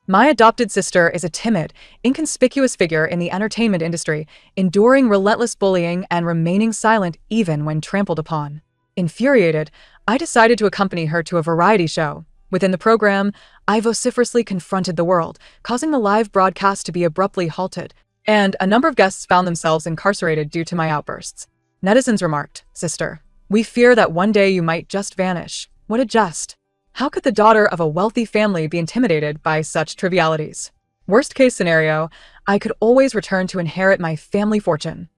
My adopted sister is a timid, inconspicuous figure in the entertainment industry, enduring relentless bullying and remaining silent even when trampled upon. Infuriated, I decided to accompany her to a variety show. Within the program, I vociferously confronted the world, causing the live broadcast to be abruptly halted, and a number of guests found themselves incarcerated due to my outbursts. Netizens remarked, "Sister, we fear that one day you might just vanish." What a jest. How could the daughter of a wealthy family be intimidated by such trivialities? Worst case scenario, I could always return to inherit my family fortune.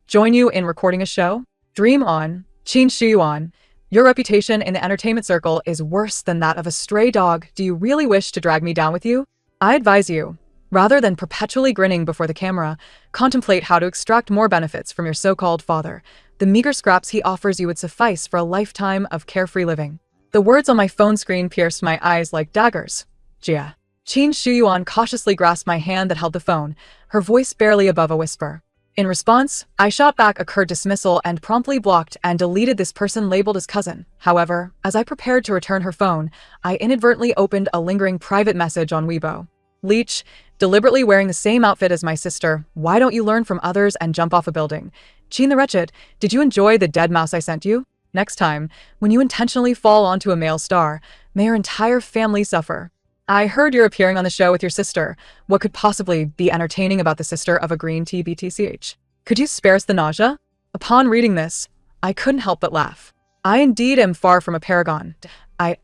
Join you in recording a show? Dream on, Qin Shuyuan. Your reputation in the entertainment circle is worse than that of a stray dog. Do you really wish to drag me down with you? I advise you, rather than perpetually grinning before the camera, contemplate how to extract more benefits from your so-called father. The meager scraps he offers you would suffice for a lifetime of carefree living. The words on my phone screen pierced my eyes like daggers. Jia. Qin Shuyuan cautiously grasped my hand that held the phone, her voice barely above a whisper. In response, I shot back a curt dismissal and promptly blocked and deleted this person labeled as cousin. However, as I prepared to return her phone, I inadvertently opened a lingering private message on Weibo. Leech, deliberately wearing the same outfit as my sister, why don't you learn from others and jump off a building? Qin the Wretched, did you enjoy the dead mouse I sent you? Next time, when you intentionally fall onto a male star, may your entire family suffer. I heard you're appearing on the show with your sister. What could possibly be entertaining about the sister of a green tea BTCH? Could you spare us the nausea? Upon reading this, I couldn't help but laugh. I indeed am far from a paragon.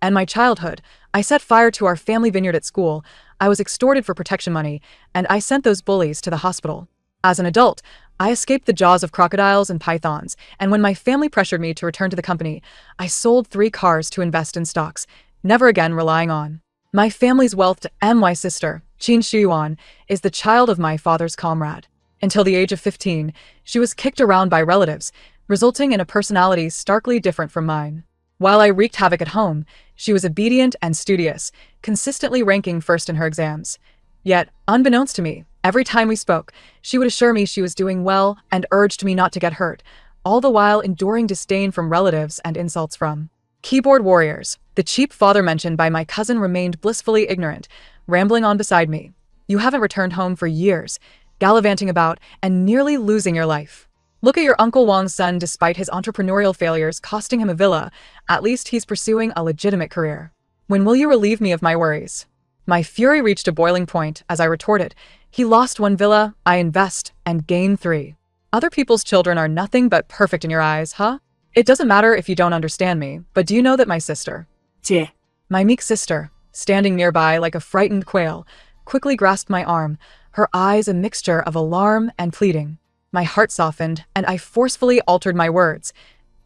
In my childhood, I set fire to our family vineyard at school. I was extorted for protection money, and I sent those bullies to the hospital. As an adult, I escaped the jaws of crocodiles and pythons, and when my family pressured me to return to the company, I sold 3 cars to invest in stocks, never again relying on my family's wealth. My sister, Qin Shuyuan, is the child of my father's comrade. Until the age of 15, she was kicked around by relatives, resulting in a personality starkly different from mine. While I wreaked havoc at home, she was obedient and studious, consistently ranking first in her exams. Yet, unbeknownst to me, every time we spoke, she would assure me she was doing well and urged me not to get hurt, all the while enduring disdain from relatives and insults from keyboard warriors. The cheap father mentioned by my cousin remained blissfully ignorant, rambling on beside me. You haven't returned home for years, gallivanting about and nearly losing your life. Look at your Uncle Wang's son. Despite his entrepreneurial failures costing him a villa, at least he's pursuing a legitimate career. When will you relieve me of my worries? My fury reached a boiling point as I retorted, he lost 1 villa, I invest, and gain 3. Other people's children are nothing but perfect in your eyes, huh? It doesn't matter if you don't understand me, but do you know that my sister, Jie, my meek sister, standing nearby like a frightened quail, quickly grasped my arm, her eyes a mixture of alarm and pleading. My heart softened, and I forcefully altered my words.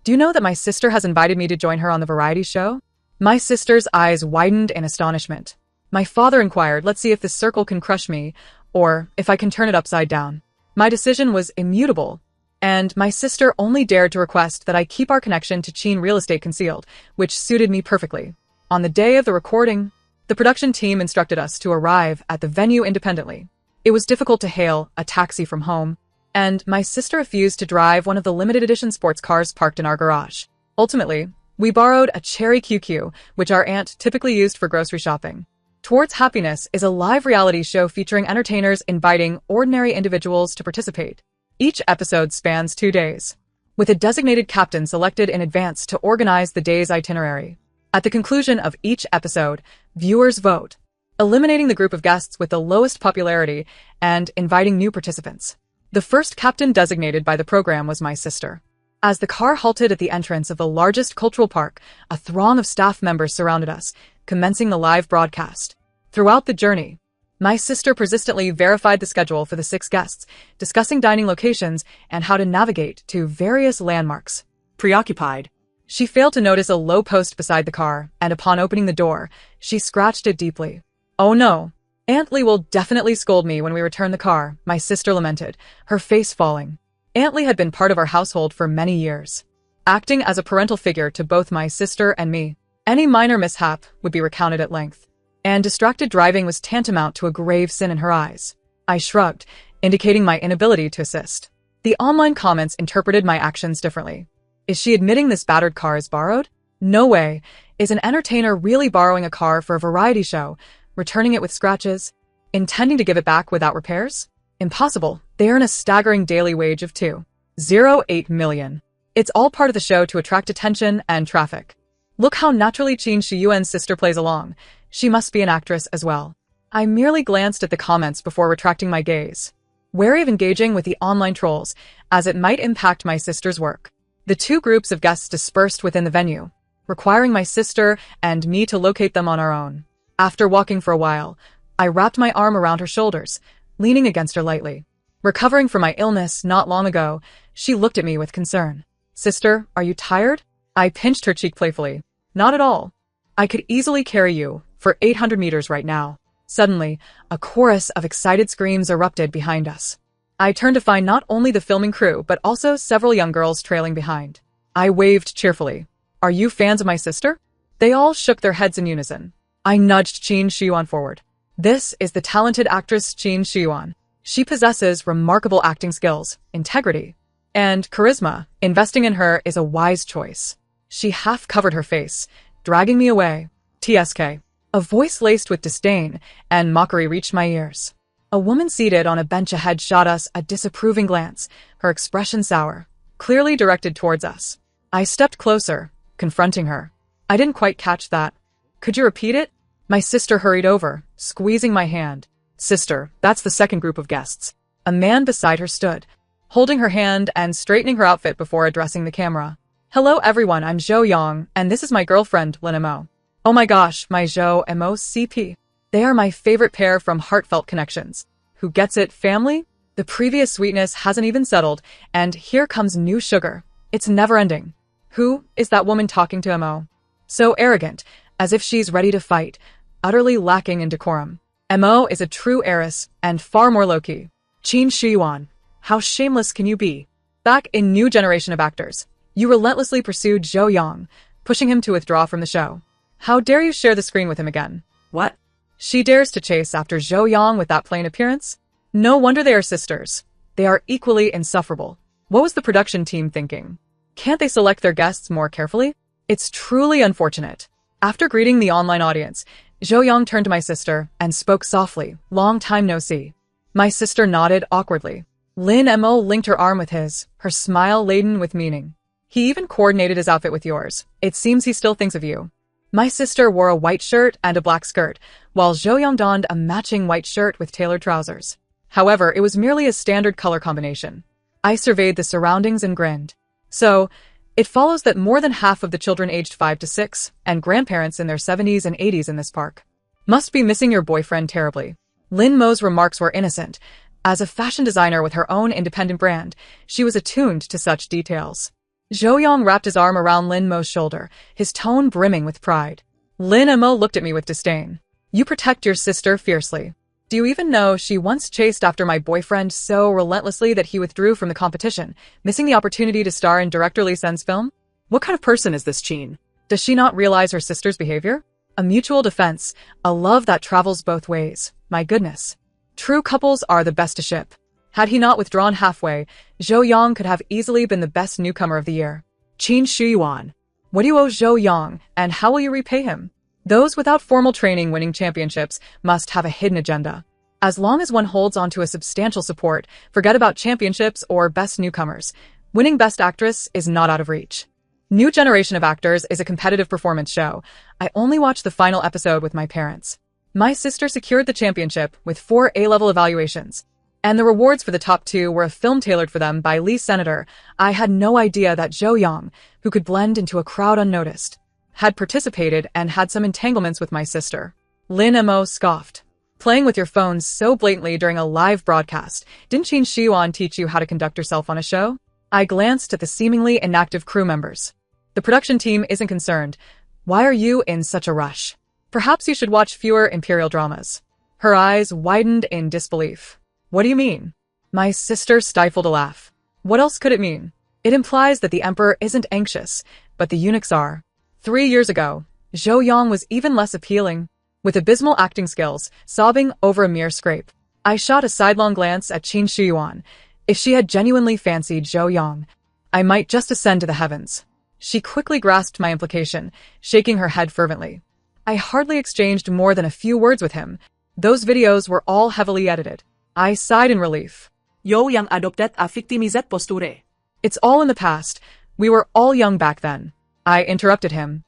Do you know that my sister has invited me to join her on the variety show? My sister's eyes widened in astonishment. My father inquired, let's see if this circle can crush me, or if I can turn it upside down. My decision was immutable, and my sister only dared to request that I keep our connection to Qin real estate concealed, which suited me perfectly. On the day of the recording, the production team instructed us to arrive at the venue independently. It was difficult to hail a taxi from home, and my sister refused to drive one of the limited edition sports cars parked in our garage. Ultimately, we borrowed a Cherry QQ, which our aunt typically used for grocery shopping. Towards Happiness is a live reality show featuring entertainers inviting ordinary individuals to participate. Each episode spans 2 days, with a designated captain selected in advance to organize the day's itinerary. At the conclusion of each episode, viewers vote, eliminating the group of guests with the lowest popularity and inviting new participants. The first captain designated by the program was my sister. As the car halted at the entrance of the largest cultural park, a throng of staff members surrounded us, commencing the live broadcast. Throughout the journey, my sister persistently verified the schedule for the 6 guests, discussing dining locations and how to navigate to various landmarks. Preoccupied, she failed to notice a low post beside the car, and upon opening the door, she scratched it deeply. Oh no, Aunt Lee will definitely scold me when we return the car, my sister lamented, her face falling. Aunt Lee had been part of our household for many years, acting as a parental figure to both my sister and me. Any minor mishap would be recounted at length, and distracted driving was tantamount to a grave sin in her eyes. I shrugged, indicating my inability to assist. The online comments interpreted my actions differently. Is she admitting this battered car is borrowed? No way. Is an entertainer really borrowing a car for a variety show? returning it with scratches, intending to give it back without repairs? Impossible. They earn a staggering daily wage of 2.08 million. It's all part of the show to attract attention and traffic. Look how naturally Qin Shiyuan's sister plays along. She must be an actress as well. I merely glanced at the comments before retracting my gaze, wary of engaging with the online trolls, as it might impact my sister's work. The two groups of guests dispersed within the venue, requiring my sister and me to locate them on our own. After walking for a while, I wrapped my arm around her shoulders, leaning against her lightly. Recovering from my illness not long ago, she looked at me with concern. "Sister, are you tired?" I pinched her cheek playfully. "Not at all. I could easily carry you for 800 meters right now." Suddenly, a chorus of excited screams erupted behind us. I turned to find not only the filming crew but also several young girls trailing behind. I waved cheerfully. "Are you fans of my sister?" They all shook their heads in unison. I nudged Qin Shiyuan forward. "This is the talented actress Qin Shiyuan. She possesses remarkable acting skills, integrity, and charisma. Investing in her is a wise choice." She half covered her face, dragging me away. "TSK." A voice laced with disdain and mockery reached my ears. A woman seated on a bench ahead shot us a disapproving glance, her expression sour, clearly directed towards us. I stepped closer, confronting her. "I didn't quite catch that. Could you repeat it?" My sister hurried over, squeezing my hand. "Sister, that's the second group of guests." A man beside her stood, holding her hand and straightening her outfit before addressing the camera. "Hello everyone, I'm Zhou Yang, and this is my girlfriend, Lin Mo. Oh my gosh, my Zhou Mo CP. They are my favorite pair from Heartfelt Connections. Who gets it, family?" The previous sweetness hasn't even settled, and here comes new sugar. It's never-ending. Who is that woman talking to Mo? So arrogant, as if she's ready to fight, utterly lacking in decorum. Mo is a true heiress, and far more low-key. Qin Shiyuan, how shameless can you be? Back in New Generation of Actors, you relentlessly pursued Zhou Yang, pushing him to withdraw from the show. How dare you share the screen with him again? What? She dares to chase after Zhou Yang with that plain appearance? No wonder they are sisters. They are equally insufferable. What was the production team thinking? Can't they select their guests more carefully? It's truly unfortunate. After greeting the online audience, Zhou Yang turned to my sister and spoke softly. "Long time no see." My sister nodded awkwardly. Lin Mo linked her arm with his, her smile laden with meaning. "He even coordinated his outfit with yours. It seems he still thinks of you." My sister wore a white shirt and a black skirt, while Zhou Yang donned a matching white shirt with tailored trousers. However, it was merely a standard color combination. I surveyed the surroundings and grinned. So, it follows that more than half of the children aged 5 to 6, and grandparents in their 70s and 80s in this park, must be missing your boyfriend terribly. Lin Mo's remarks were innocent. As a fashion designer with her own independent brand, she was attuned to such details. Zhou Yang wrapped his arm around Lin Mo's shoulder, his tone brimming with pride. Lin Mo looked at me with disdain. "You protect your sister fiercely. Do you even know she once chased after my boyfriend so relentlessly that he withdrew from the competition, missing the opportunity to star in director Li Sen's film? What kind of person is this Qin? Does she not realize her sister's behavior? A mutual defense, a love that travels both ways. My goodness. True couples are the best to ship." Had he not withdrawn halfway, Zhou Yang could have easily been the best newcomer of the year. "Qin Shiyuan, what do you owe Zhou Yang, and how will you repay him?" Those without formal training winning championships must have a hidden agenda. As long as one holds onto a substantial support, forget about championships or best newcomers. Winning Best Actress is not out of reach. New Generation of Actors is a competitive performance show. I only watched the final episode with my parents. My sister secured the championship with 4 A-level evaluations, and the rewards for the top 2 were a film tailored for them by Li Senator. I had no idea that Zhou Yang, who could blend into a crowd unnoticed, had participated and had some entanglements with my sister. Lin Mo scoffed. "Playing with your phones so blatantly during a live broadcast. Didn't Qin Shiyuan teach you how to conduct yourself on a show?" I glanced at the seemingly inactive crew members. The production team isn't concerned. Why are you in such a rush? Perhaps you should watch fewer imperial dramas. Her eyes widened in disbelief. What do you mean? My sister stifled a laugh. What else could it mean? It implies that the emperor isn't anxious, but the eunuchs are. 3 years ago, Zhou Yang was even less appealing, with abysmal acting skills, sobbing over a mere scrape. I shot a sidelong glance at Qin Shiyuan. If she had genuinely fancied Zhou Yang, I might just ascend to the heavens. She quickly grasped my implication, shaking her head fervently. I hardly exchanged more than a few words with him. Those videos were all heavily edited. I sighed in relief. Yo yang adopted a victimized posture. It's all in the past. We were all young back then. I interrupted him.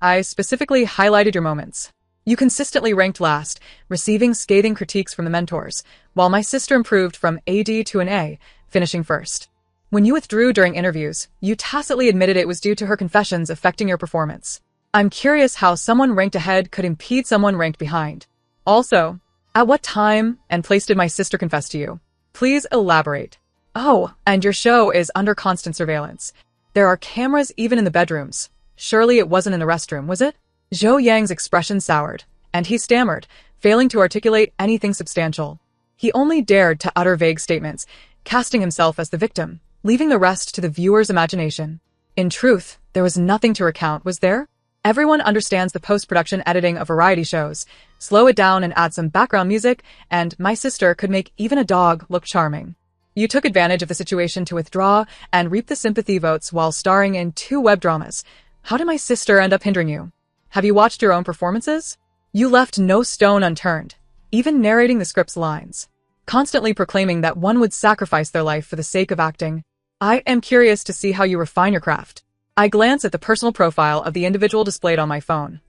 I specifically highlighted your moments. You consistently ranked last, receiving scathing critiques from the mentors, while my sister improved from AD to an A, finishing first. When you withdrew during interviews, you tacitly admitted it was due to her confessions affecting your performance. I'm curious how someone ranked ahead could impede someone ranked behind. Also, at what time and place did my sister confess to you? Please elaborate. Oh, and your show is under constant surveillance. There are cameras even in the bedrooms. Surely it wasn't in the restroom, was it? Zhou Yang's expression soured, and he stammered, failing to articulate anything substantial. He only dared to utter vague statements, casting himself as the victim, leaving the rest to the viewer's imagination. In truth, there was nothing to recount, was there? Everyone understands the post-production editing of variety shows. Slow it down and add some background music, and my sister could make even a dog look charming. You took advantage of the situation to withdraw and reap the sympathy votes while starring in 2 web dramas. How did my sister end up hindering you? Have you watched your own performances? You left no stone unturned, even narrating the script's lines, constantly proclaiming that one would sacrifice their life for the sake of acting. I am curious to see how you refine your craft. I glance at the personal profile of the individual displayed on my phone.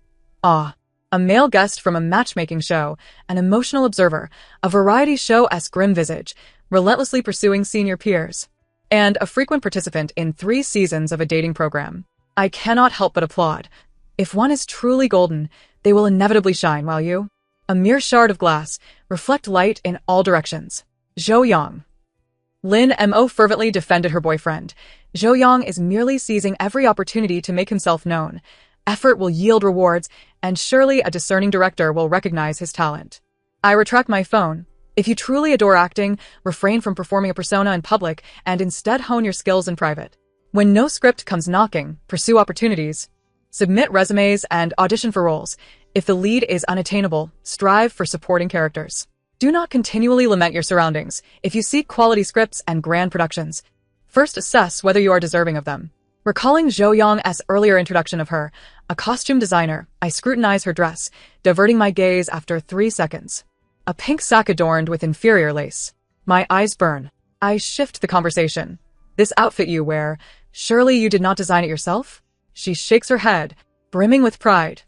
Ah, a male guest from a matchmaking show, an emotional observer, a variety show-esque grim visage, relentlessly pursuing senior peers, and a frequent participant in 3 seasons of a dating program. I cannot help but applaud. If one is truly golden, they will inevitably shine, while you, a mere shard of glass, reflect light in all directions. Zhou Yang. Lin Mo fervently defended her boyfriend. Zhou Yang is merely seizing every opportunity to make himself known. Effort will yield rewards, and surely a discerning director will recognize his talent. I retract my phone. If you truly adore acting, refrain from performing a persona in public and instead hone your skills in private. When no script comes knocking, pursue opportunities. Submit resumes and audition for roles. If the lead is unattainable, strive for supporting characters. Do not continually lament your surroundings. If you seek quality scripts and grand productions, first assess whether you are deserving of them. Recalling Zhou Yang's earlier introduction of her, a costume designer, I scrutinize her dress, diverting my gaze after 3 seconds. A pink sack adorned with inferior lace. My eyes burn. I shift the conversation. This outfit you wear, surely you did not design it yourself? She shakes her head, brimming with pride.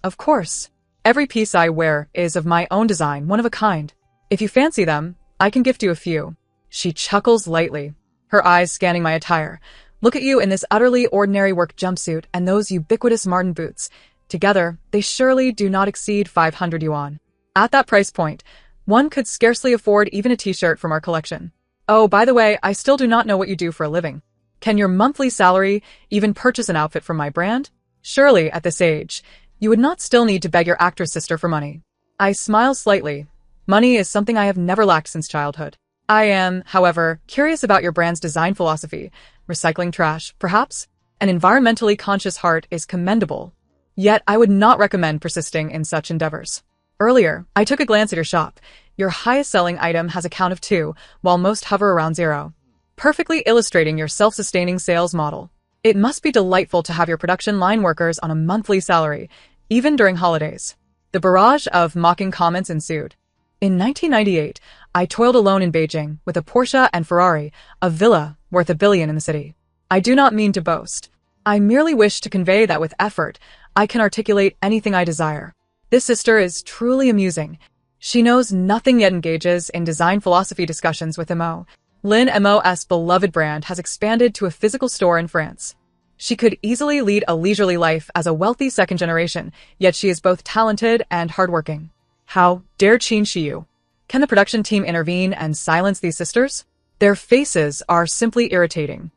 Of course. Every piece I wear is of my own design, one of a kind. If you fancy them, I can gift you a few. She chuckles lightly, her eyes scanning my attire. Look at you in this utterly ordinary work jumpsuit and those ubiquitous Martin boots. Together, they surely do not exceed 500 yuan. At that price point, one could scarcely afford even a t-shirt from our collection. Oh, by the way, I still do not know what you do for a living. Can your monthly salary even purchase an outfit from my brand? Surely, at this age, you would not still need to beg your actress sister for money. I smile slightly. Money is something I have never lacked since childhood. I am, however, curious about your brand's design philosophy. Recycling trash, perhaps? An environmentally conscious heart is commendable. Yet, I would not recommend persisting in such endeavors. Earlier, I took a glance at your shop. Your highest-selling item has a count of 2, while most hover around 0. Perfectly illustrating your self-sustaining sales model. It must be delightful to have your production line workers on a monthly salary, even during holidays. The barrage of mocking comments ensued. In 1998, I toiled alone in Beijing with a Porsche and Ferrari, a villa worth $1 billion in the city. I do not mean to boast. I merely wish to convey that with effort, I can articulate anything I desire. This sister is truly amusing. She knows nothing yet engages in design philosophy discussions with Mo. Lin Mo's beloved brand has expanded to a physical store in France. She could easily lead a leisurely life as a wealthy second generation, yet she is both talented and hardworking. How dare she you? Can the production team intervene and silence these sisters? Their faces are simply irritating.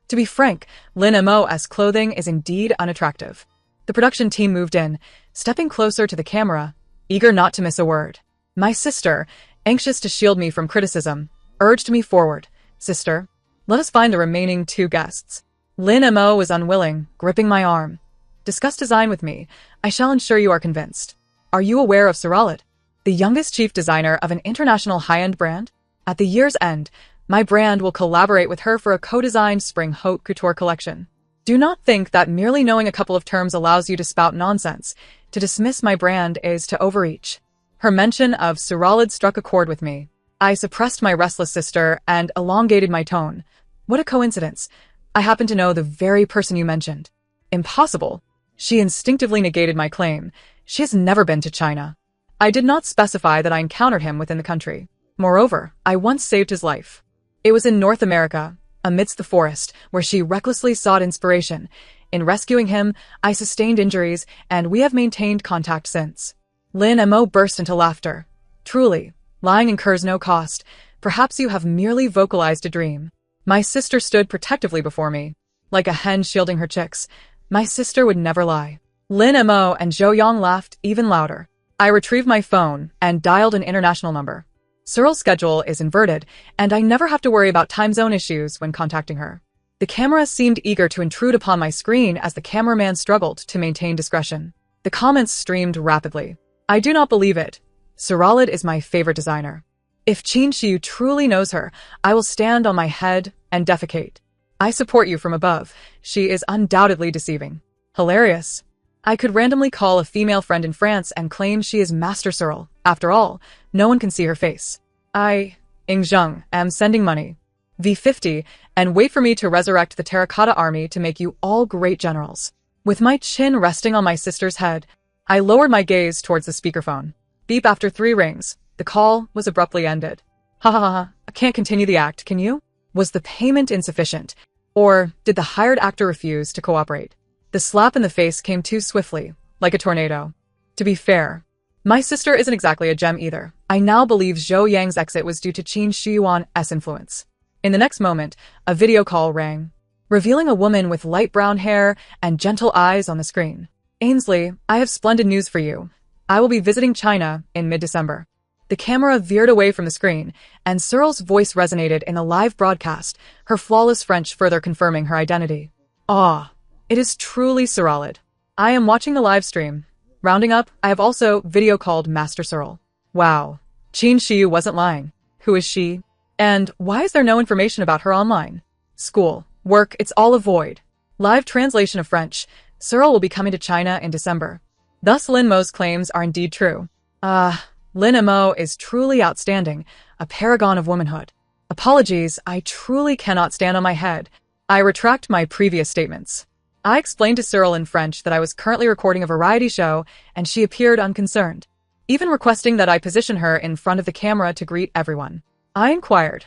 To be frank, Lin Mo's clothing is indeed unattractive. The production team moved in, stepping closer to the camera, eager not to miss a word. My sister, anxious to shield me from criticism, urged me forward. Sister, let us find the remaining 2 guests. Lin Mo was unwilling, gripping my arm. Discuss design with me. I shall ensure you are convinced. Are you aware of Saralit, the youngest chief designer of an international high-end brand? At the year's end, my brand will collaborate with her for a co-designed spring haute couture collection. Do not think that merely knowing a couple of terms allows you to spout nonsense. To dismiss my brand is to overreach. Her mention of Suralid struck a chord with me. I suppressed my restless sister and elongated my tone. What a coincidence. I happen to know the very person you mentioned. Impossible. She instinctively negated my claim. She has never been to China. I did not specify that I encountered him within the country. Moreover, I once saved his life. It was in North America, amidst the forest, where she recklessly sought inspiration. In rescuing him, I sustained injuries, and we have maintained contact since. Lin Mo burst into laughter. Truly, lying incurs no cost. Perhaps you have merely vocalized a dream. My sister stood protectively before me. Like a hen shielding her chicks, my sister would never lie. Lin Mo and Zhou Yang laughed even louder. I retrieved my phone and dialed an international number. Cyril's schedule is inverted, and I never have to worry about time zone issues when contacting her. The camera seemed eager to intrude upon my screen as the cameraman struggled to maintain discretion. The comments streamed rapidly. I do not believe it. Suralid is my favorite designer. If Qin Shiyu truly knows her, I will stand on my head and defecate. I support you from above. She is undoubtedly deceiving. Hilarious. I could randomly call a female friend in France and claim she is Master Cyril. After all, no one can see her face. I, Ing Zheng, am sending money. V50, and wait for me to resurrect the terracotta army to make you all great generals. With my chin resting on my sister's head, I lowered my gaze towards the speakerphone. Beep after 3 rings. The call was abruptly ended. Ha ha ha, I can't continue the act, can you? Was the payment insufficient? Or did the hired actor refuse to cooperate? The slap in the face came too swiftly, like a tornado. To be fair, my sister isn't exactly a gem either. I now believe Zhou Yang's exit was due to Qin Shiyuan's influence. In the next moment, a video call rang, revealing a woman with light brown hair and gentle eyes on the screen. Ainsley, I have splendid news for you. I will be visiting China in mid-December. The camera veered away from the screen, and Cyril's voice resonated in a live broadcast, her flawless French further confirming her identity. Ah, it is truly Suralid. I am watching the live stream. Rounding up, I have also video called Master Cyril. Wow, Qin Shiyu wasn't lying. Who is she? And why is there no information about her online? School, work, it's all a void. Live translation of French. Cyril will be coming to China in December. Thus Lin Mo's claims are indeed true. Lin Mo is truly outstanding, a paragon of womanhood. Apologies, I truly cannot stand on my head. I retract my previous statements. I explained to Cyril in French that I was currently recording a variety show, and she appeared unconcerned, even requesting that I position her in front of the camera to greet everyone. I inquired,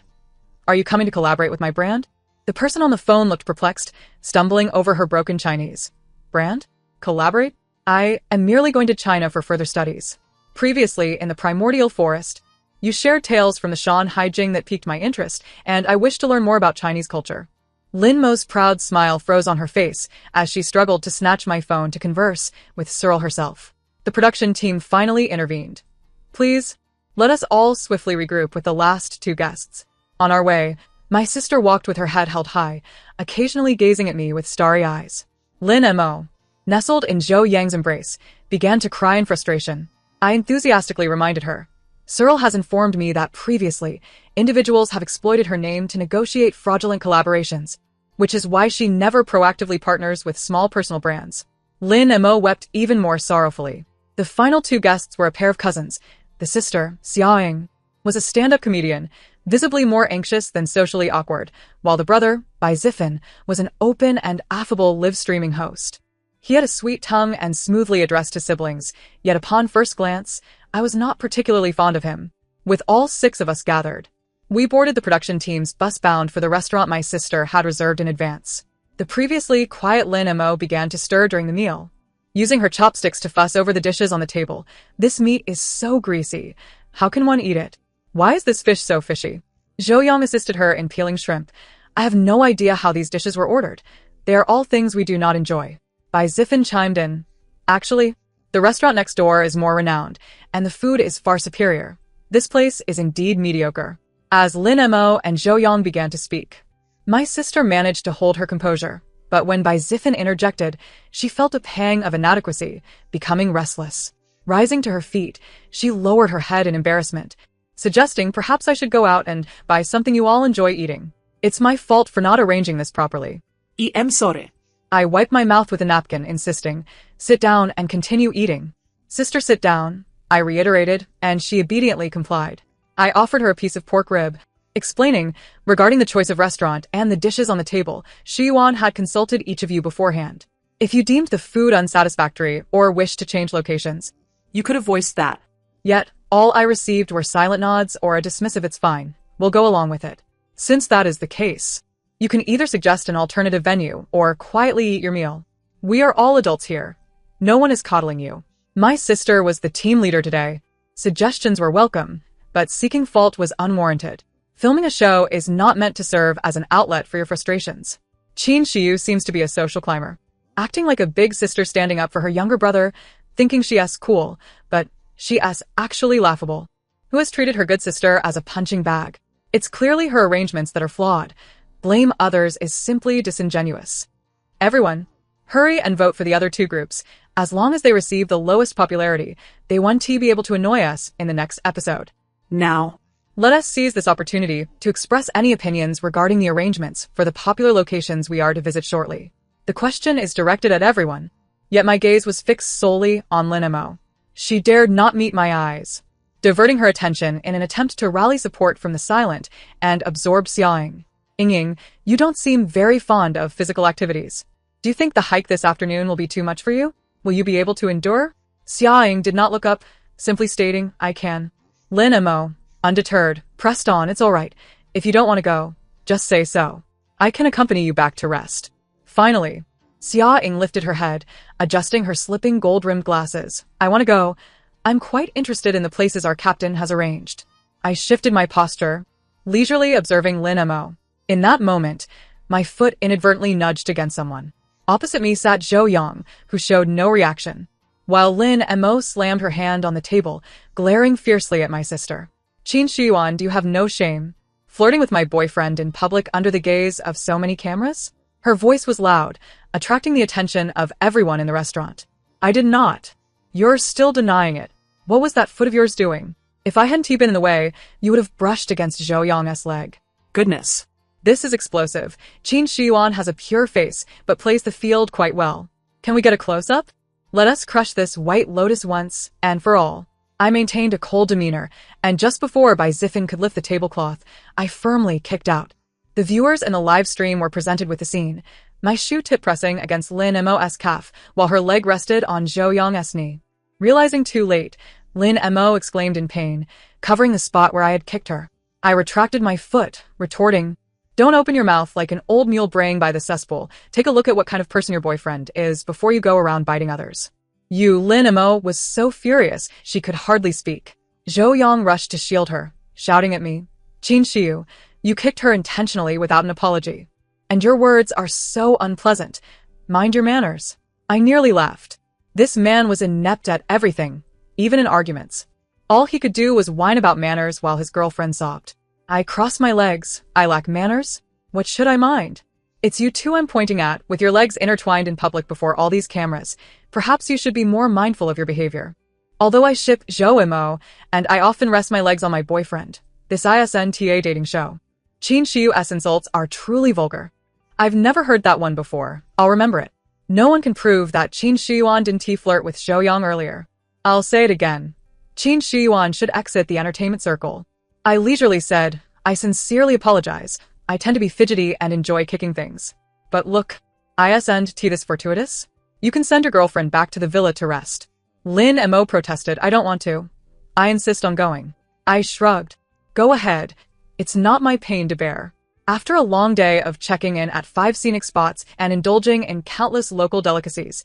"Are you coming to collaborate with my brand?" The person on the phone looked perplexed, stumbling over her broken Chinese. Brand? Collaborate? I am merely going to China for further studies. Previously, in the primordial forest, you shared tales from the Shan Haijing that piqued my interest, and I wish to learn more about Chinese culture. Lin Mo's proud smile froze on her face as she struggled to snatch my phone to converse with Cyril herself. The production team finally intervened. Please, let us all swiftly regroup with the last 2 guests. On our way, my sister walked with her head held high, occasionally gazing at me with starry eyes. Lin Mo, nestled in Zhou Yang's embrace, began to cry in frustration. I enthusiastically reminded her. Cyril has informed me that previously, individuals have exploited her name to negotiate fraudulent collaborations, which is why she never proactively partners with small personal brands. Lin Mo wept even more sorrowfully. The final 2 guests were a pair of cousins. The sister, Xiaoying, was a stand-up comedian, visibly more anxious than socially awkward, while the brother, Bai Zifan, was an open and affable live-streaming host. He had a sweet tongue and smoothly addressed his siblings, yet upon first glance, I was not particularly fond of him. With all 6 of us gathered, we boarded the production team's bus bound for the restaurant my sister had reserved in advance. The previously quiet Lin Mo began to stir during the meal, using her chopsticks to fuss over the dishes on the table. This meat is so greasy. How can one eat it? Why is this fish so fishy? Zhou Yang assisted her in peeling shrimp. I have no idea how these dishes were ordered. They are all things we do not enjoy. Bai Zifan chimed in. Actually, the restaurant next door is more renowned, and the food is far superior. This place is indeed mediocre. As Lin Mo and Zhou Yang began to speak, my sister managed to hold her composure, but when Bai Zifan interjected, she felt a pang of inadequacy, becoming restless. Rising to her feet, she lowered her head in embarrassment, suggesting perhaps I should go out and buy something you all enjoy eating. It's my fault for not arranging this properly. I'm sorry. I wiped my mouth with a napkin, insisting, "Sit down and continue eating." "Sister, sit down," I reiterated, and she obediently complied. I offered her a piece of pork rib, explaining, regarding the choice of restaurant and the dishes on the table, Shiyuan had consulted each of you beforehand. If you deemed the food unsatisfactory or wished to change locations, You could have voiced that. yet all I received were silent nods or a dismissive "it's fine, we'll go along with it." Since that is the case, you can either suggest an alternative venue or quietly eat your meal. We are all adults here. No one is coddling you. My sister was the team leader today. Suggestions were welcome, but seeking fault was unwarranted. Filming a show is not meant to serve as an outlet for your frustrations. Qin Shiyu seems to be a social climber, acting like a big sister standing up for her younger brother, thinking she's cool, but she's actually laughable. Who has treated her good sister as a punching bag? It's clearly her arrangements that are flawed. Blame others is simply disingenuous. Everyone, hurry and vote for the other two groups. As long as they receive the lowest popularity, they want to be able to annoy us in the next episode. Now. Let us seize this opportunity to express any opinions regarding the arrangements for the popular locations we are to visit shortly. The question is directed at everyone, yet my gaze was fixed solely on Lin Mo. She dared not meet my eyes, diverting her attention in an attempt to rally support from the silent and absorbed Xiaoying. "Ying, you don't seem very fond of physical activities. Do you think the hike this afternoon will be too much for you? Will you be able to endure?" Xiaoying did not look up, simply stating, "I can." Lin Mo, undeterred, pressed on, "It's all right. If you don't want to go, just say so. I can accompany you back to rest." Finally, Xiaoying lifted her head, adjusting her slipping gold-rimmed glasses. "I want to go. I'm quite interested in the places our captain has arranged." I shifted my posture, leisurely observing Lin Mo. In that moment, my foot inadvertently nudged against someone. Opposite me sat Zhou Yang, who showed no reaction, while Lin Mo slammed her hand on the table, glaring fiercely at my sister. "Qin Shiyuan, do you have no shame? Flirting with my boyfriend in public under the gaze of so many cameras?" Her voice was loud, attracting the attention of everyone in the restaurant. "I did not." "You're still denying it. What was that foot of yours doing? If I hadn't been in the way, you would have brushed against Zhou Yang's leg." Goodness. This is explosive. Qin Shiyuan has a pure face, but plays the field quite well. Can we get a close-up? Let us crush this white lotus once and for all. I maintained a cold demeanor, and just before Bai Ziffin could lift the tablecloth, I firmly kicked out. The viewers in the live stream were presented with the scene, my shoe tip pressing against Lin Mo's calf, while her leg rested on Zhou Yang's knee. Realizing too late, Lin Mo exclaimed in pain, covering the spot where I had kicked her. I retracted my foot, retorting, "Don't open your mouth like an old mule braying by the cesspool. Take a look at what kind of person your boyfriend is before you go around biting others." Lin Mo was so furious she could hardly speak. Zhou Yang rushed to shield her, shouting at me, "Qin Shiyu, you kicked her intentionally without an apology. And your words are so unpleasant. Mind your manners." I nearly laughed. This man was inept at everything, even in arguments. All he could do was whine about manners while his girlfriend sobbed. I crossed my legs. I lack manners? What should I mind? It's you two I'm pointing at, with your legs intertwined in public before all these cameras. Perhaps you should be more mindful of your behavior. Although I ship Zhou Mo, and I often rest my legs on my boyfriend, this ISNTA dating show. Qin Shiyu's insults are truly vulgar. I've never heard that one before. I'll remember it. No one can prove that Qin Shiyuan didn't flirt with Zhou Yang earlier. I'll say it again. Qin Shiyuan should exit the entertainment circle. I leisurely said, "I sincerely apologize. I tend to be fidgety and enjoy kicking things. But look, isn't this fortuitous? You can send your girlfriend back to the villa to rest." Lin Mo protested, "I don't want to. I insist on going." I shrugged. "Go ahead. It's not my pain to bear." After a long day of checking in at 5 scenic spots and indulging in countless local delicacies,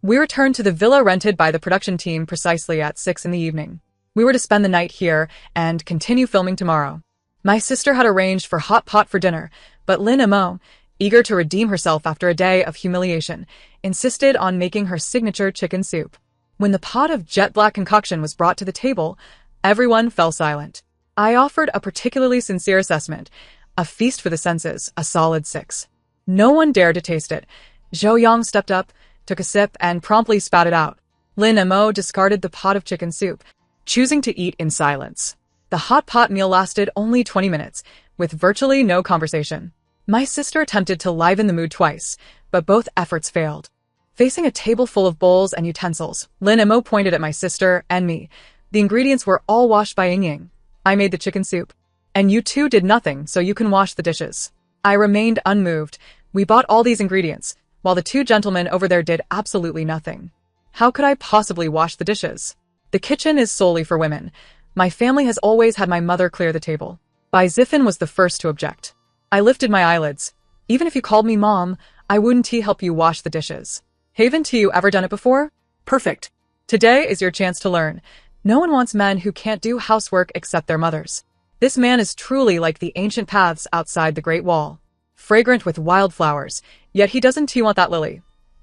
we returned to the villa rented by the production team precisely at 6 in the evening. We were to spend the night here and continue filming tomorrow. My sister had arranged for hot pot for dinner, but Lin Mo, eager to redeem herself after a day of humiliation, insisted on making her signature chicken soup. When the pot of jet black concoction was brought to the table, everyone fell silent. I offered a particularly sincere assessment, a feast for the senses, a solid 6. No one dared to taste it. Zhou Yang stepped up, took a sip, and promptly spat it out. Lin Mo discarded the pot of chicken soup, choosing to eat in silence. The hot pot meal lasted only 20 minutes, with virtually no conversation. My sister attempted to liven the mood twice, but both efforts failed. Facing a table full of bowls and utensils, Lin Mo pointed at my sister and me. The ingredients were all washed by Ying. I made the chicken soup. And you two did nothing, so you can wash the dishes. I remained unmoved. We bought all these ingredients, while the two gentlemen over there did absolutely nothing. How could I possibly wash the dishes? The kitchen is solely for women. My family has always had my mother clear the table. Bai Ziffin was the first to object. I lifted my eyelids. Even if you called me mom, I wouldn't help you wash the dishes. Haven't you ever done it before? Perfect. Today is your chance to learn. No one wants men who can't do housework except their mothers. This man is truly like the ancient paths outside the Great Wall. Fragrant with wildflowers, yet he doesn't want that lily.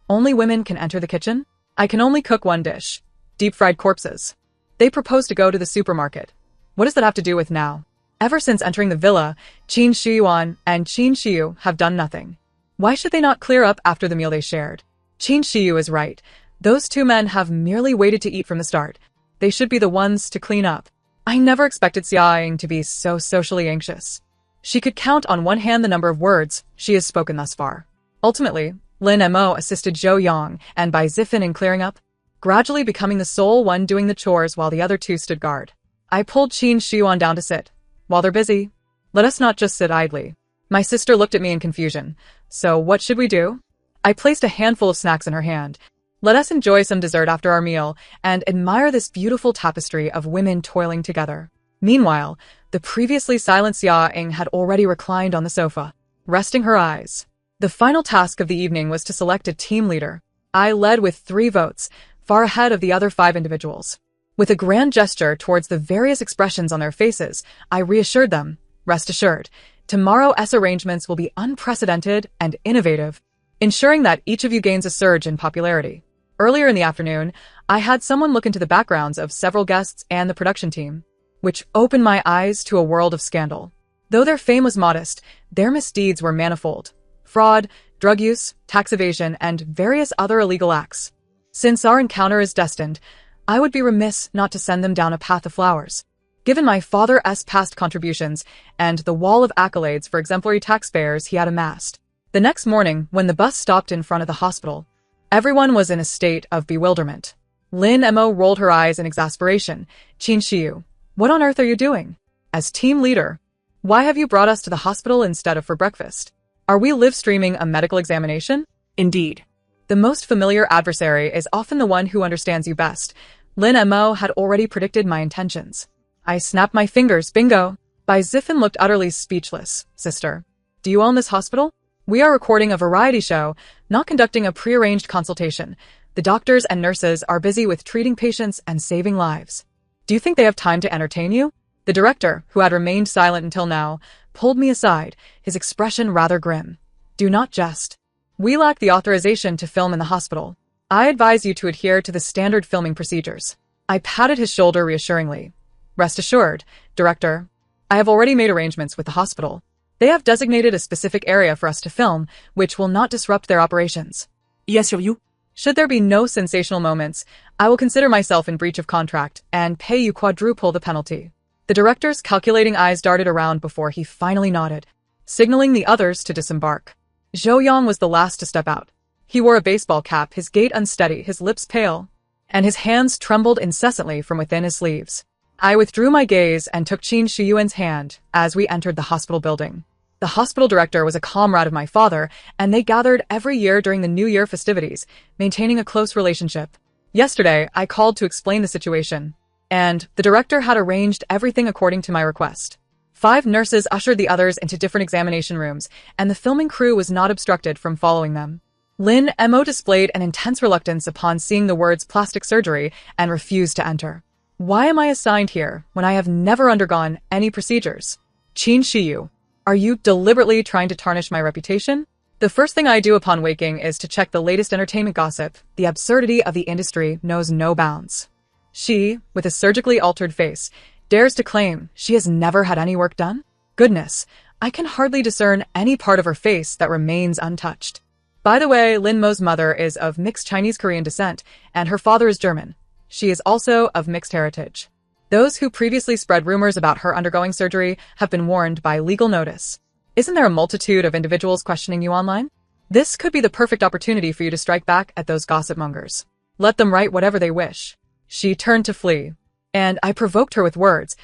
Only women can enter the kitchen? I can only cook one dish. Deep-fried corpses. They propose to go to the supermarket. What does that have to do with now? Ever since entering the villa, Qin Shiyuan and Qin Shiyu have done nothing. Why should they not clear up after the meal they shared? Qin Shiyu is right. Those two men have merely waited to eat from the start. They should be the ones to clean up. I never expected Xia Ying to be so socially anxious. She could count on one hand the number of words she has spoken thus far. Ultimately, Lin Mo assisted Zhou Yang and Bai Ziffin in clearing up, gradually becoming the sole one doing the chores while the other two stood guard. I pulled Qin Shiyuan down to sit. While they're busy, let us not just sit idly. My sister looked at me in confusion. So what should we do? I placed a handful of snacks in her hand. Let us enjoy some dessert after our meal and admire this beautiful tapestry of women toiling together. Meanwhile, the previously silent Xia Ying had already reclined on the sofa, resting her eyes. The final task of the evening was to select a team leader. I led with 3 votes, far ahead of the other 5 individuals. With a grand gesture towards the various expressions on their faces, I reassured them, rest assured, tomorrow's arrangements will be unprecedented and innovative, ensuring that each of you gains a surge in popularity. Earlier in the afternoon, I had someone look into the backgrounds of several guests and the production team, which opened my eyes to a world of scandal. Though their fame was modest, their misdeeds were manifold. Fraud, drug use, tax evasion, and various other illegal acts. Since our encounter is destined, I would be remiss not to send them down a path of flowers. Given my father's past contributions and the wall of accolades for exemplary taxpayers he had amassed. The next morning, when the bus stopped in front of the hospital, everyone was in a state of bewilderment. Lin Mo rolled her eyes in exasperation. Qin Shiyu, what on earth are you doing? As team leader, why have you brought us to the hospital instead of for breakfast? Are we live streaming a medical examination? Indeed. The most familiar adversary is often the one who understands you best. Lin Mo had already predicted my intentions. I snapped my fingers, bingo. Bai Ziffin looked utterly speechless. Sister, do you own this hospital? We are recording a variety show, not conducting a prearranged consultation. The doctors and nurses are busy with treating patients and saving lives. Do you think they have time to entertain you? The director, who had remained silent until now, pulled me aside, his expression rather grim. Do not jest. We lack the authorization to film in the hospital. I advise you to adhere to the standard filming procedures. I patted his shoulder reassuringly. Rest assured, Director. I have already made arrangements with the hospital. They have designated a specific area for us to film, which will not disrupt their operations. Yes, you. Should there be no sensational moments, I will consider myself in breach of contract and pay you quadruple the penalty. The director's calculating eyes darted around before he finally nodded, signaling the others to disembark. Zhou Yang was the last to step out. He wore a baseball cap, his gait unsteady, his lips pale, and his hands trembled incessantly from within his sleeves. I withdrew my gaze and took Qin Shiyuan's hand as we entered the hospital building. The hospital director was a comrade of my father, and they gathered every year during the New Year festivities, maintaining a close relationship. Yesterday, I called to explain the situation, and the director had arranged everything according to my request. 5 nurses ushered the others into different examination rooms, and the filming crew was not obstructed from following them. Lin Mo displayed an intense reluctance upon seeing the words plastic surgery and refused to enter. Why am I assigned here when I have never undergone any procedures? Qin Shiyu, are you deliberately trying to tarnish my reputation? The first thing I do upon waking is to check the latest entertainment gossip. The absurdity of the industry knows no bounds. She, with a surgically altered face, dares to claim she has never had any work done? Goodness, I can hardly discern any part of her face that remains untouched. By the way, Lin Mo's mother is of mixed Chinese-Korean descent, and her father is German. She is also of mixed heritage. Those who previously spread rumors about her undergoing surgery have been warned by legal notice. Isn't there a multitude of individuals questioning you online? This could be the perfect opportunity for you to strike back at those gossip mongers. Let them write whatever they wish. She turned to flee, and I provoked her with words.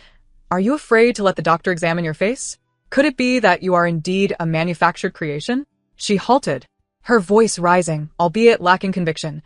Are you afraid to let the doctor examine your face? Could it be that you are indeed a manufactured creation? She halted, her voice rising, albeit lacking conviction.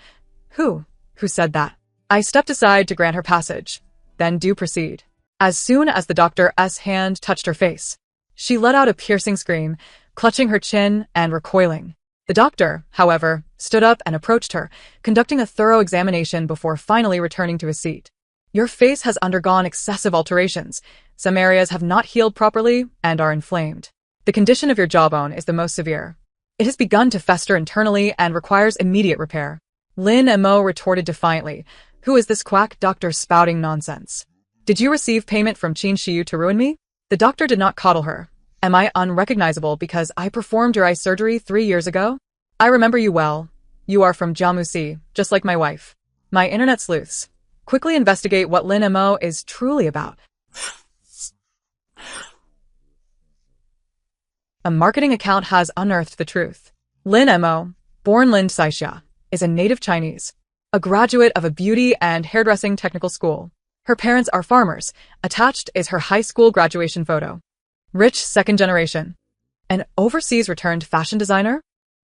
Who said that? I stepped aside to grant her passage. Then do proceed. As soon as the doctor's hand touched her face, she let out a piercing scream, clutching her chin and recoiling. The doctor, however, stood up and approached her, conducting a thorough examination before finally returning to his seat. Your face has undergone excessive alterations. Some areas have not healed properly and are inflamed. The condition of your jawbone is the most severe. It has begun to fester internally and requires immediate repair. Lin Mo retorted defiantly. Who is this quack doctor spouting nonsense? Did you receive payment from Qin Shiyu to ruin me? The doctor did not coddle her. Am I unrecognizable because I performed your eye surgery 3 years ago? I remember you well. You are from Jiamusi, just like my wife. My internet sleuths. Quickly investigate what Lin Mo is truly about. A marketing account has unearthed the truth. Lin Mo, born Lin Saixia, is a native Chinese, a graduate of a beauty and hairdressing technical school. Her parents are farmers. Attached is her high school graduation photo. Rich second generation. An overseas returned fashion designer?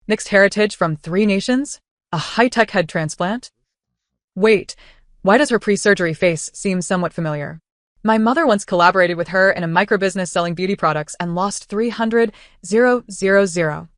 Mixed heritage from 3 nations? A high-tech head transplant? Wait, why does her pre-surgery face seem somewhat familiar? My mother once collaborated with her in a microbusiness selling beauty products and lost 300,000.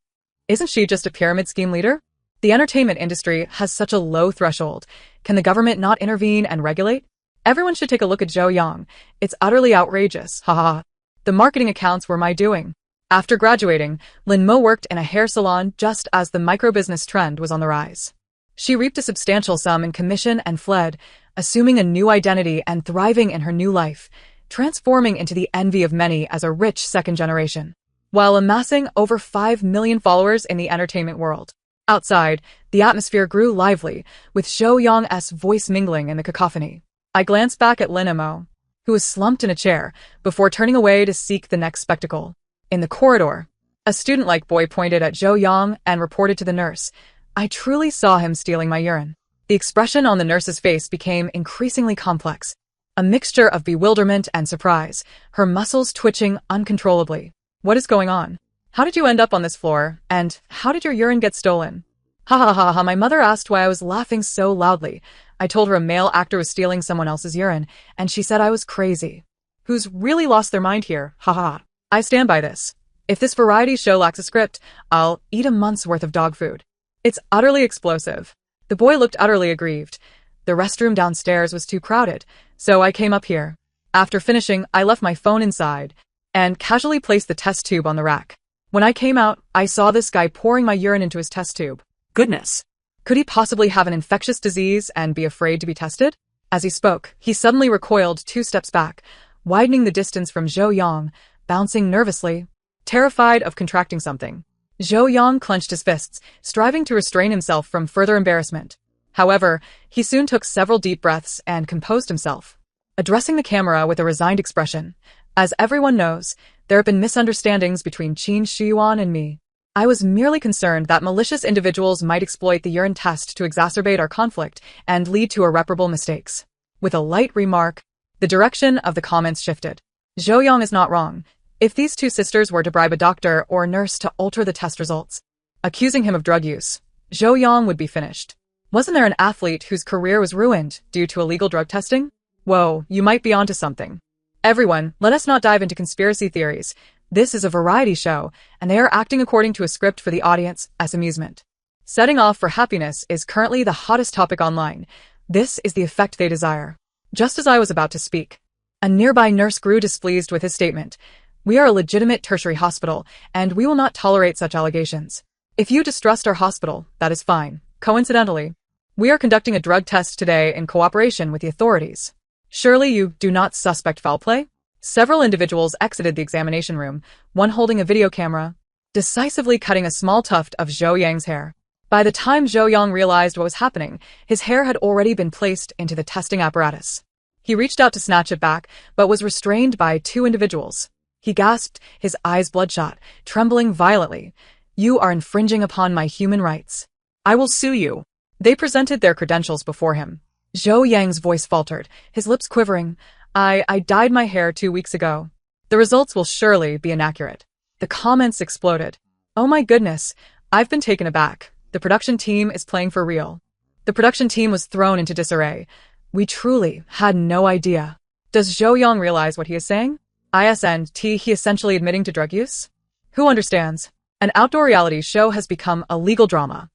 Isn't she just a pyramid scheme leader? The entertainment industry has such a low threshold. Can the government not intervene and regulate? Everyone should take a look at Zhou Yang. It's utterly outrageous, haha. The marketing accounts were my doing. After graduating, Lin Mo worked in a hair salon just as the microbusiness trend was on the rise. She reaped a substantial sum in commission and fled, assuming a new identity and thriving in her new life, transforming into the envy of many as a rich second generation, while amassing over 5 million followers in the entertainment world. Outside, the atmosphere grew lively, with Zhou Yang's voice mingling in the cacophony. I glanced back at Lin Mo, who was slumped in a chair, before turning away to seek the next spectacle. In the corridor, a student-like boy pointed at Zhou Yang and reported to the nurse. I truly saw him stealing my urine. The expression on the nurse's face became increasingly complex, a mixture of bewilderment and surprise, her muscles twitching uncontrollably. What is going on? How did you end up on this floor, and how did your urine get stolen? Ha ha ha ha, my mother asked why I was laughing so loudly. I told her a male actor was stealing someone else's urine, and she said I was crazy. Who's really lost their mind here? Ha ha. I stand by this. If this variety show lacks a script, I'll eat a month's worth of dog food. It's utterly explosive. The boy looked utterly aggrieved. The restroom downstairs was too crowded, so I came up here. After finishing, I left my phone inside and casually placed the test tube on the rack. When I came out, I saw this guy pouring my urine into his test tube. Goodness. Could he possibly have an infectious disease and be afraid to be tested? As he spoke, he suddenly recoiled 2 steps back, widening the distance from Zhou Yang, bouncing nervously, terrified of contracting something. Zhou Yang clenched his fists, striving to restrain himself from further embarrassment. However, he soon took several deep breaths and composed himself, addressing the camera with a resigned expression. As everyone knows, there have been misunderstandings between Qin Shiyuan and me. I was merely concerned that malicious individuals might exploit the urine test to exacerbate our conflict and lead to irreparable mistakes. With a light remark, the direction of the comments shifted. Zhou Yang is not wrong. If these 2 sisters were to bribe a doctor or nurse to alter the test results, accusing him of drug use, Zhou Yang would be finished. Wasn't there an athlete whose career was ruined due to illegal drug testing? Whoa, you might be onto something. Everyone, let us not dive into conspiracy theories. This is a variety show, and they are acting according to a script for the audience as amusement. Setting off for happiness is currently the hottest topic online. This is the effect they desire. Just as I was about to speak, a nearby nurse grew displeased with his statement. We are a legitimate tertiary hospital, and we will not tolerate such allegations. If you distrust our hospital, that is fine. Coincidentally, we are conducting a drug test today in cooperation with the authorities. Surely you do not suspect foul play? Several individuals exited the examination room, one holding a video camera, decisively cutting a small tuft of Zhou Yang's hair. By the time Zhou Yang realized what was happening, his hair had already been placed into the testing apparatus. He reached out to snatch it back, but was restrained by 2 individuals. He gasped, his eyes bloodshot, trembling violently. You are infringing upon my human rights. I will sue you. They presented their credentials before him. Zhou Yang's voice faltered, his lips quivering. I dyed my hair 2 weeks ago. The results will surely be inaccurate. The comments exploded. Oh my goodness, I've been taken aback. The production team is playing for real. The production team was thrown into disarray. We truly had no idea. Does Zhou Yang realize what he is saying? ISNT, he essentially admitting to drug use? Who understands? An outdoor reality show has become a legal drama.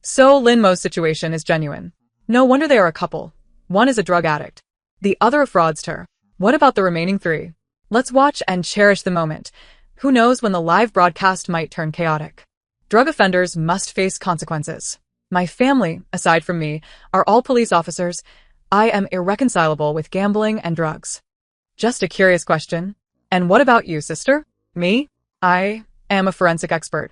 So Lin Mo's situation is genuine. No wonder they are a couple. One is a drug addict. The other a fraudster. What about the remaining 3? Let's watch and cherish the moment. Who knows when the live broadcast might turn chaotic. Drug offenders must face consequences. My family, aside from me, are all police officers. I am irreconcilable with gambling and drugs. Just a curious question. And what about you, sister? Me? I am a forensic expert.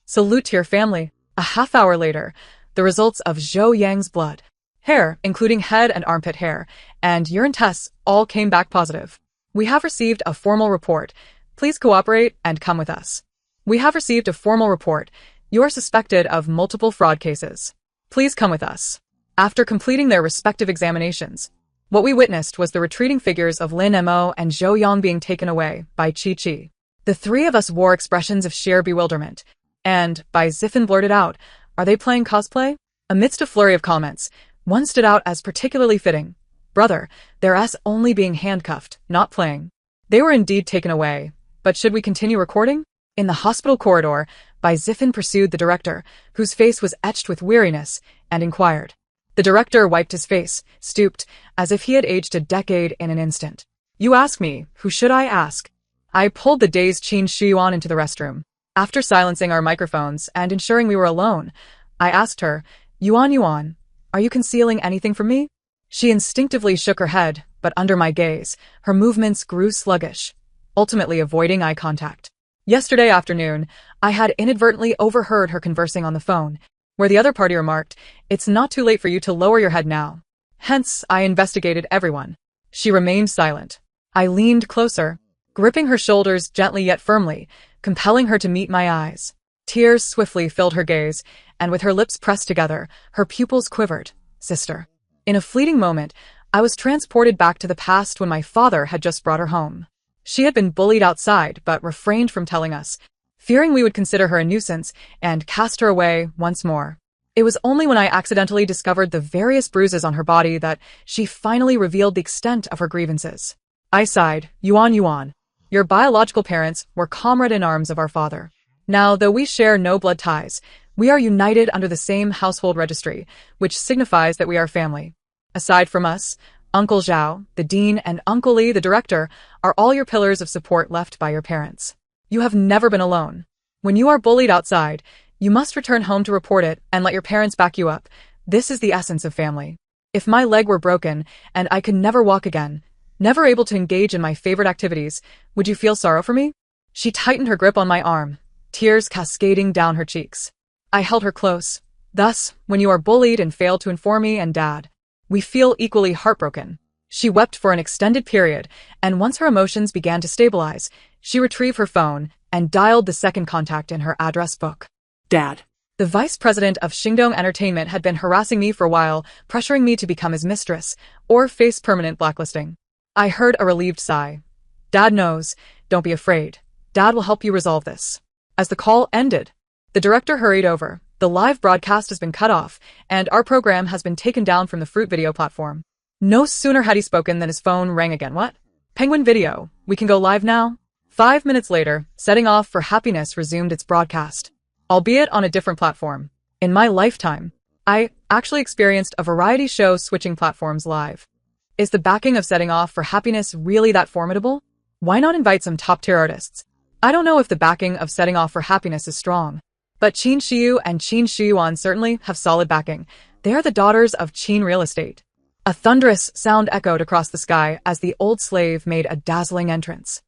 Salute to your family. A half hour later, the results of Zhou Yang's blood, hair, including head and armpit hair, and urine tests all came back positive. We have received a formal report. Please cooperate and come with us. We have received a formal report. You are suspected of multiple fraud cases. Please come with us. After completing their respective examinations, what we witnessed was the retreating figures of Lin Mo and Zhou Yang being taken away by Chi Chi. The 3 of us wore expressions of sheer bewilderment. And, by Ziffin blurted out, are they playing cosplay? Amidst a flurry of comments, one stood out as particularly fitting. Brother, they're us only being handcuffed, not playing. They were indeed taken away. But should we continue recording? In the hospital corridor, Bai Ziffin pursued the director, whose face was etched with weariness, and inquired. The director wiped his face, stooped, as if he had aged a decade in an instant. You ask me, who should I ask? I pulled the dazed Qin Shiyuan into the restroom. After silencing our microphones and ensuring we were alone, I asked her, Yuan, are you concealing anything from me? She instinctively shook her head, but under my gaze, her movements grew sluggish, ultimately avoiding eye contact. Yesterday afternoon, I had inadvertently overheard her conversing on the phone, where the other party remarked, it's not too late for you to lower your head now. Hence, I investigated everyone. She remained silent. I leaned closer, gripping her shoulders gently yet firmly, compelling her to meet my eyes. Tears swiftly filled her gaze, and with her lips pressed together, her pupils quivered. Sister. In a fleeting moment, I was transported back to the past when my father had just brought her home. She had been bullied outside, but refrained from telling us, fearing we would consider her a nuisance and cast her away once more. It was only when I accidentally discovered the various bruises on her body that she finally revealed the extent of her grievances. I sighed, Yuan. Your biological parents were comrade in arms of our father. Now, though we share no blood ties, we are united under the same household registry, which signifies that we are family. Aside from us, Uncle Zhao, the dean, and Uncle Li, the director, are all your pillars of support left by your parents. You have never been alone. When you are bullied outside, you must return home to report it and let your parents back you up. This is the essence of family. If my leg were broken and I could never walk again, never able to engage in my favorite activities, would you feel sorrow for me? She tightened her grip on my arm, tears cascading down her cheeks. I held her close. Thus, when you are bullied and fail to inform me and Dad, we feel equally heartbroken. She wept for an extended period, and once her emotions began to stabilize, she retrieved her phone and dialed the second contact in her address book. Dad. The vice president of Xingdong Entertainment had been harassing me for a while, pressuring me to become his mistress, or face permanent blacklisting. I heard a relieved sigh. Dad knows. Don't be afraid. Dad will help you resolve this. As the call ended, the director hurried over. The live broadcast has been cut off, and our program has been taken down from the Fruit Video platform. No sooner had he spoken than his phone rang again. What? Penguin Video. We can go live now? 5 minutes later, Setting Off for Happiness resumed its broadcast, albeit on a different platform. In my lifetime, I actually experienced a variety show switching platforms live. Is the backing of Setting Off for Happiness really that formidable? Why not invite some top-tier artists? I don't know if the backing of Setting Off for Happiness is strong, but Qin Shiyu and Qin Shiyuan certainly have solid backing. They are the daughters of Qin Real Estate. A thunderous sound echoed across the sky as the old slave made a dazzling entrance.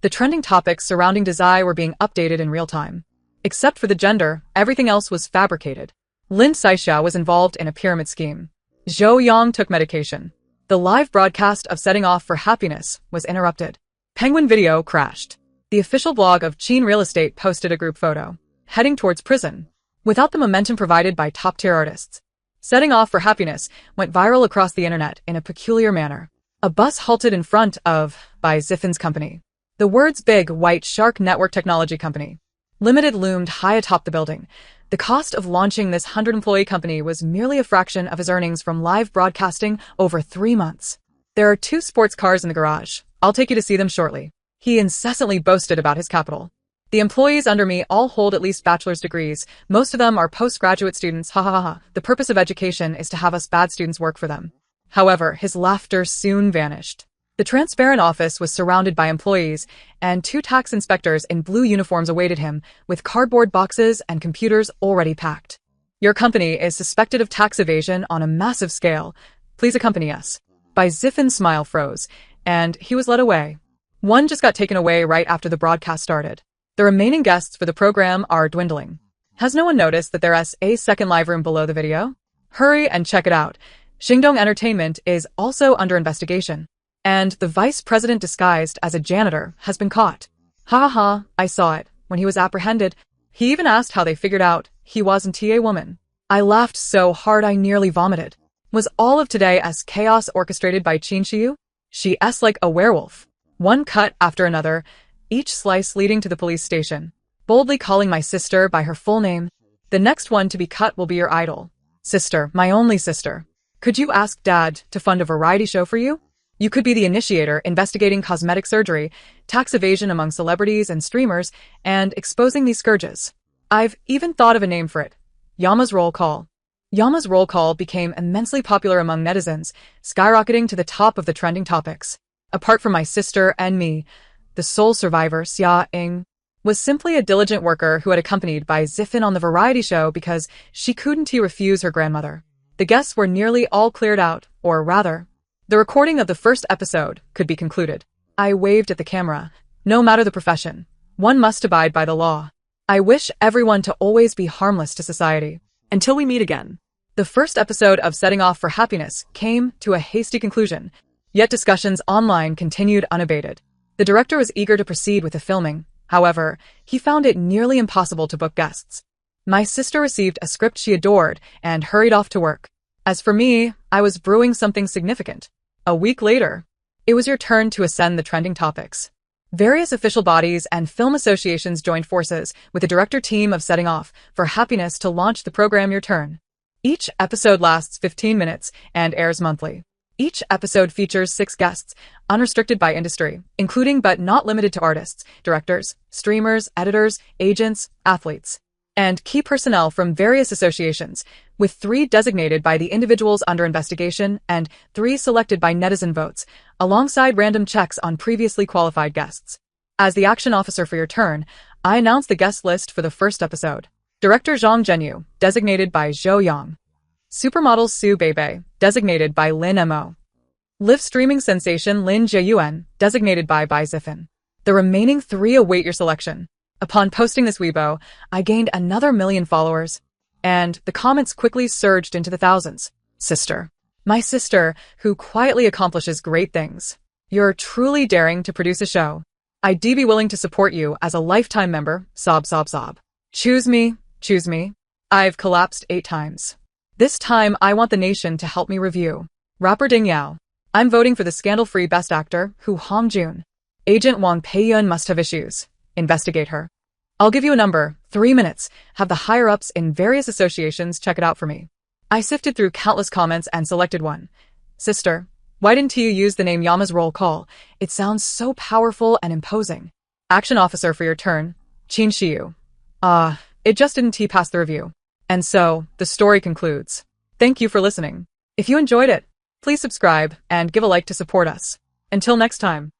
The trending topics surrounding Dazai were being updated in real time. Except for the gender, everything else was fabricated. Lin Saixia was involved in a pyramid scheme. Zhou Yang took medication. The live broadcast of Setting Off for Happiness was interrupted. Penguin Video crashed. The official blog of Chin Real Estate posted a group photo, heading towards prison, without the momentum provided by top-tier artists. Setting Off for Happiness went viral across the internet in a peculiar manner. A bus halted in front of by Ziffin's company. The words Big White Shark Network Technology Company Limited loomed high atop the building. The cost of launching this 100-employee company was merely a fraction of his earnings from live broadcasting over 3 months. There are 2 sports cars in the garage. I'll take you to see them shortly. He incessantly boasted about his capital. The employees under me all hold at least bachelor's degrees. Most of them are postgraduate students. Ha ha ha ha. The purpose of education is to have us bad students work for them. However, his laughter soon vanished. The transparent office was surrounded by employees, and 2 tax inspectors in blue uniforms awaited him, with cardboard boxes and computers already packed. Your company is suspected of tax evasion on a massive scale. Please accompany us. By Ziffin's smile froze, and he was led away. One just got taken away right after the broadcast started. The remaining guests for the program are dwindling. Has no one noticed that there's a second live room below the video? Hurry and check it out. Shingdong Entertainment is also under investigation. And the vice president disguised as a janitor has been caught. Ha ha ha, I saw it. When he was apprehended, he even asked how they figured out he wasn't a woman. I laughed so hard I nearly vomited. Was all of today as chaos orchestrated by Qin Shiyu? She's like a werewolf. One cut after another, each slice leading to the police station, boldly calling my sister by her full name. The next one to be cut will be your idol. Sister, my only sister. Could you ask Dad to fund a variety show for you? You could be the initiator investigating cosmetic surgery, tax evasion among celebrities and streamers, and exposing these scourges. I've even thought of a name for it. Yama's Roll Call. Yama's Roll Call became immensely popular among netizens, skyrocketing to the top of the trending topics. Apart from my sister and me, the sole survivor, Xia Ying, was simply a diligent worker who had accompanied by Ziffin on the variety show because she couldn't refuse her grandmother. The guests were nearly all cleared out, or rather, the recording of the first episode could be concluded. I waved at the camera. No matter the profession, one must abide by the law. I wish everyone to always be harmless to society. Until we meet again. The first episode of Setting Off for Happiness came to a hasty conclusion, yet discussions online continued unabated. The director was eager to proceed with the filming. However, he found it nearly impossible to book guests. My sister received a script she adored and hurried off to work. As for me, I was brewing something significant. A week later, it was your turn to ascend the trending topics. Various official bodies and film associations joined forces with the director team of Setting Off for Happiness to launch the program Your Turn. Each episode lasts 15 minutes and airs monthly. Each episode features 6 guests, unrestricted by industry, including but not limited to artists, directors, streamers, editors, agents, athletes, and key personnel from various associations, with 3 designated by the individuals under investigation and 3 selected by netizen votes, alongside random checks on previously qualified guests. As the action officer for Your Turn, I announced the guest list for the first episode. Director Zhang Zhenyu, designated by Zhou Yang. Supermodel Su Beibei, designated by Lin Mo. Live streaming sensation Lin Jiayuan, designated by Bai Ziffin. The remaining 3 await your selection. Upon posting this Weibo, I gained another 1 million followers, and the comments quickly surged into the thousands. Sister. My sister, who quietly accomplishes great things. You're truly daring to produce a show. I'd be willing to support you as a lifetime member, sob sob sob. Choose me, choose me. I've collapsed 8 times. This time, I want the nation to help me review. Rapper Ding Yao. I'm voting for the scandal-free Best Actor, Hu Hongjun. Agent Wang Peiyun must have issues. Investigate her. I'll give you a number, 3 minutes. Have the higher-ups in various associations check it out for me. I sifted through countless comments and selected one. Sister, why didn't you use the name Yama's Roll Call? It sounds so powerful and imposing. Action officer for Your Turn, Qin Shiyu. It just didn't pass the review. And so, the story concludes. Thank you for listening. If you enjoyed it, please subscribe and give a like to support us. Until next time.